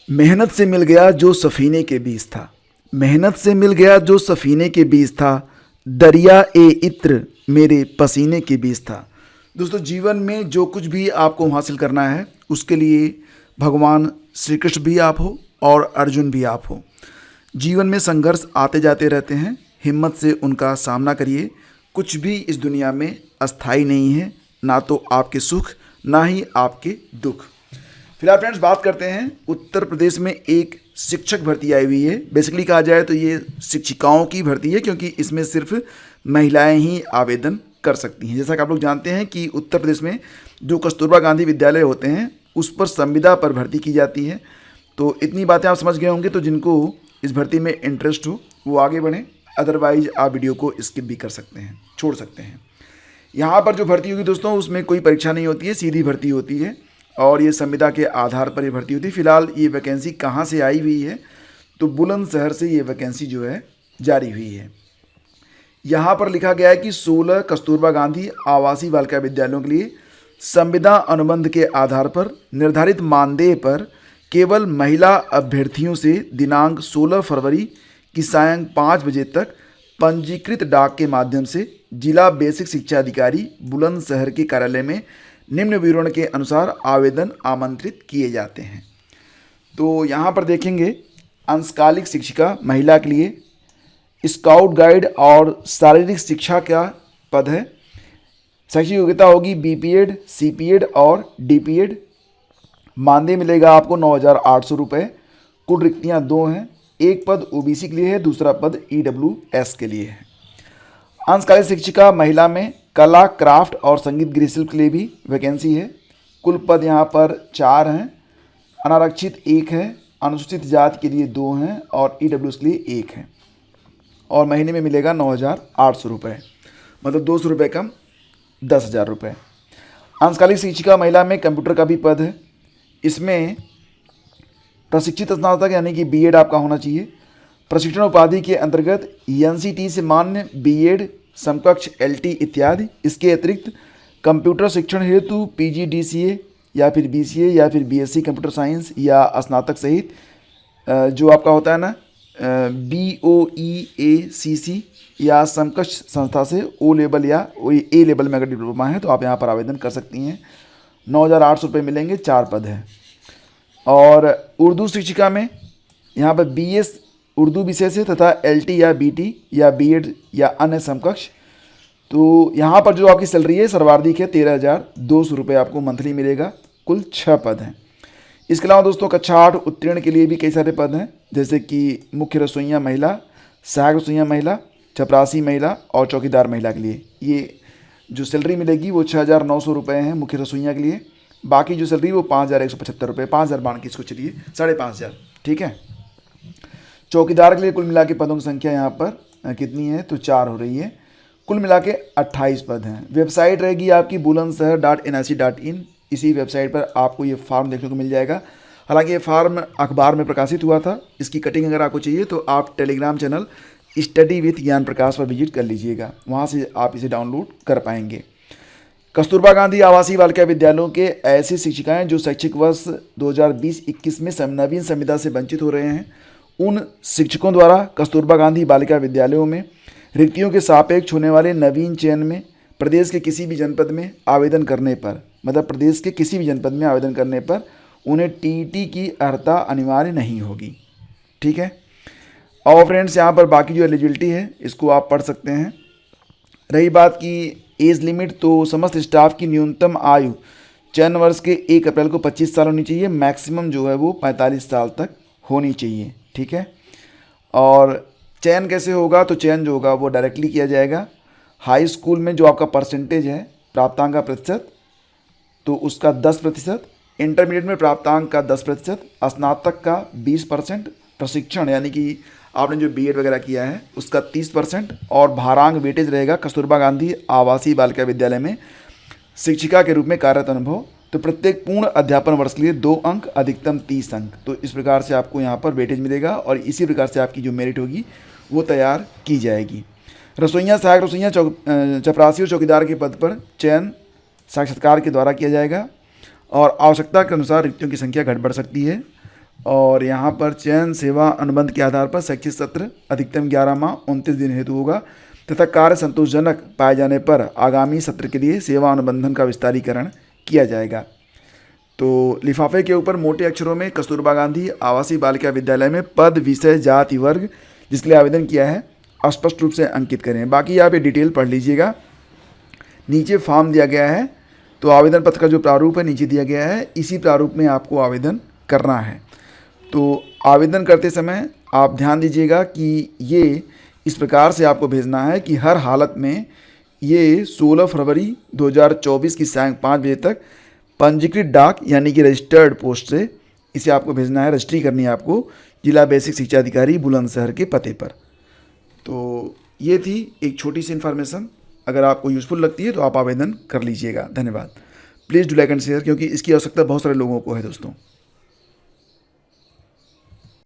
मेहनत से मिल गया जो सफ़ीने के बीज था, मेहनत से मिल गया जो सफ़ीने के बीज था, दरिया ए इत्र मेरे पसीने के बीज था। दोस्तों, जीवन में जो कुछ भी आपको हासिल करना है उसके लिए भगवान श्री कृष्ण भी आप हो और अर्जुन भी आप हो। जीवन में संघर्ष आते जाते रहते हैं, हिम्मत से उनका सामना करिए। कुछ भी इस दुनिया में अस्थाई नहीं है, ना तो आपके सुख ना ही आपके दुख। फिलहाल फ्रेंड्स, बात करते हैं उत्तर प्रदेश में एक शिक्षक भर्ती आई हुई है। बेसिकली कहा जाए तो ये शिक्षिकाओं की भर्ती है, क्योंकि इसमें सिर्फ महिलाएं ही आवेदन कर सकती हैं। जैसा कि आप लोग जानते हैं कि उत्तर प्रदेश में जो कस्तूरबा गांधी विद्यालय होते हैं उस पर संविदा पर भर्ती की जाती है। तो इतनी बातें आप समझ गए होंगे, तो जिनको इस भर्ती में इंटरेस्ट हो वो आगे बढ़ें, अदरवाइज आप वीडियो को स्किप भी कर सकते हैं, छोड़ सकते हैं। यहाँ पर जो भर्ती होगी दोस्तों, उसमें कोई परीक्षा नहीं होती है, सीधी भर्ती होती है और ये संविदा के आधार पर ये भर्ती होती है। फिलहाल ये वैकेंसी कहाँ से आई हुई है, तो बुलंदशहर से ये वैकेंसी जो है जारी हुई है। यहाँ पर लिखा गया है कि 16 कस्तूरबा गांधी आवासीय बालिका विद्यालयों के लिए संविदा अनुबंध के आधार पर निर्धारित मानदेय पर केवल महिला अभ्यर्थियों से दिनांक 16 फरवरी की सायं 5 बजे तक पंजीकृत डाक के माध्यम से जिला बेसिक शिक्षा अधिकारी बुलंदशहर के कार्यालय में निम्न विवरण के अनुसार आवेदन आमंत्रित किए जाते हैं। तो यहाँ पर देखेंगे, अंशकालिक शिक्षिका महिला के लिए स्काउट गाइड और शारीरिक शिक्षा का पद है। शैक्षिक योग्यता होगी बीपीएड, सीपीएड और डीपीएड। मानदेय मिलेगा आपको 9,800 रुपये। कुल रिक्तियाँ 2 हैं, एक पद ओबीसी के लिए है, दूसरा पद ईडब्ल्यूएस के लिए है। अंशकालिक शिक्षिका महिला में कला, क्राफ्ट और संगीत गृहशिल्प के लिए भी वैकेंसी है। कुल पद यहाँ पर 4 हैं, अनारक्षित 1 है, अनुसूचित जाति के लिए 2 हैं और ईडब्ल्यूएस के लिए 1 है। और महीने में मिलेगा 9,800 रुपये, मतलब 200 रुपये कम, 10,000 रुपये। अंशकालिक शिक्षिका महिला में कंप्यूटर का भी पद है। इसमें प्रशिक्षित स्नातक यानी कि बीएड आपका होना चाहिए। प्रशिक्षण उपाधि के अंतर्गत एनसीटी से मान्य बीएड, समकक्ष एलटी इत्यादि। इसके अतिरिक्त कंप्यूटर शिक्षण हेतु पीजीडीसीए या फिर बीसीए या फिर बीएससी कंप्यूटर साइंस या स्नातक सहित जो आपका होता है ना BOEACC या समकक्ष संस्था से ओ लेवल या ए लेवल में अगर डिप्लोमा है तो आप यहाँ पर आवेदन कर सकती हैं। 9,800 रुपये मिलेंगे, 4 पद हैं। और उर्दू शिक्षिका में यहाँ पर BS उर्दू विषय से तथा LT या BT या BEd या अन्य समकक्ष। तो यहाँ पर जो आपकी सैलरी है सर्वाधिक है 13,200 रुपये आपको मंथली मिलेगा। कुल 6 पद हैं। इसके अलावा दोस्तों कक्षा 8 उत्तीर्ण के लिए भी कई सारे पद हैं, जैसे कि मुख्य रसोइया महिला, सहायक रसोइया महिला, चपरासी महिला और चौकीदार महिला के लिए ये जो सैलरी मिलेगी वो 6,900 रुपये हैं मुख्य रसोइया के लिए। बाकी जो सैलरी वो 5,175 रुपये, 5,000 मान के इसको चलिए, 5,500, ठीक है। चौकीदार के लिए कुल मिला के पदों की संख्या यहाँ पर कितनी है, तो 4 हो रही है। कुल मिला के 28 पद हैं। वेबसाइट रहेगी आपकी bulandshahr.nic.in। इसी वेबसाइट पर आपको ये फार्म देखने को मिल जाएगा। हालांकि ये फार्म अखबार में प्रकाशित हुआ था। इसकी कटिंग अगर आपको चाहिए तो आप टेलीग्राम चैनल स्टडी विथ ज्ञान प्रकाश पर विजिट कर लीजिएगा, वहाँ से आप इसे डाउनलोड कर पाएंगे। कस्तूरबा गांधी आवासीय बालिका विद्यालयों के ऐसी शिक्षिकाएं जो शैक्षिक वर्ष 2020-21 में नवीन संविदा से वंचित हो रहे हैं, उन शिक्षकों द्वारा कस्तूरबा गांधी बालिका विद्यालयों में रिक्तियों के सापेक्ष होने वाले नवीन चयन में प्रदेश के किसी भी जनपद में आवेदन करने पर, मतलब प्रदेश के किसी भी जनपद में आवेदन करने पर उन्हें टीईटी की अर्हता अनिवार्य नहीं होगी, ठीक है। और फ्रेंड्स, यहाँ पर बाकी जो एलिजिबिलिटी है इसको आप पढ़ सकते हैं। रही बात की एज लिमिट, तो समस्त स्टाफ की न्यूनतम आयु चयन वर्ष के 1 अप्रैल को 25 साल होनी चाहिए। मैक्सिमम जो है वो 45 साल तक होनी चाहिए, ठीक है। और चयन कैसे होगा, तो चयन जो होगा वो डायरेक्टली किया जाएगा। हाई स्कूल में जो आपका परसेंटेज है प्राप्तांक का प्रतिशत, तो उसका 10%, इंटरमीडिएट में प्राप्तांक का 10%, स्नातक का 20%, प्रशिक्षण यानी कि आपने जो बीएड वगैरह किया है उसका 30% और भारांक वेटेज रहेगा कस्तूरबा गांधी आवासीय बालिका विद्यालय में शिक्षिका के रूप में कार्यरत अनुभव। तो प्रत्येक पूर्ण अध्यापन वर्ष के लिए 2 अंक, अधिकतम 30 अंक। तो इस प्रकार से आपको यहाँ पर वेटेज मिलेगा और इसी प्रकार से आपकी जो मेरिट होगी वो तैयार की जाएगी। रसोइया, सहायक रसोइया, चपरासी और चौकीदार के पद पर चयन साक्षात्कार के द्वारा किया जाएगा और आवश्यकता के अनुसार रिक्तियों की संख्या घट बढ़ सकती है। और यहाँ पर चयन सेवा अनुबंध के आधार पर शैक्षिक सत्र अधिकतम 11 माह 29 दिन हेतु होगा तथा कार्य संतोषजनक पाए जाने पर आगामी सत्र के लिए सेवा अनुबंधन का विस्तारीकरण किया जाएगा। तो लिफाफे के ऊपर मोटे अक्षरों में कस्तूरबा गांधी आवासीय बालिका विद्यालय में पद विषय जाति वर्ग जिसके लिए आवेदन किया है स्पष्ट रूप से अंकित करें। बाकी आप ये डिटेल पढ़ लीजिएगा। नीचे फॉर्म दिया गया है, तो आवेदन पत्र का जो प्रारूप है नीचे दिया गया है, इसी प्रारूप में आपको आवेदन करना है। तो आवेदन करते समय आप ध्यान दीजिएगा कि ये इस प्रकार से आपको भेजना है कि हर हालत में ये 16 फरवरी 2024 की सायं 5 बजे तक पंजीकृत डाक यानी कि रजिस्टर्ड पोस्ट से इसे आपको भेजना है। रजिस्ट्री करनी है आपको जिला बेसिक शिक्षा अधिकारी बुलंदशहर के पते पर। तो ये थी एक छोटी सी इन्फॉर्मेशन। अगर आपको यूज़फुल लगती है तो आप आवेदन कर लीजिएगा। धन्यवाद। Please do like and share, क्योंकि इसकी आवश्यकता बहुत सारे लोगों को है दोस्तों।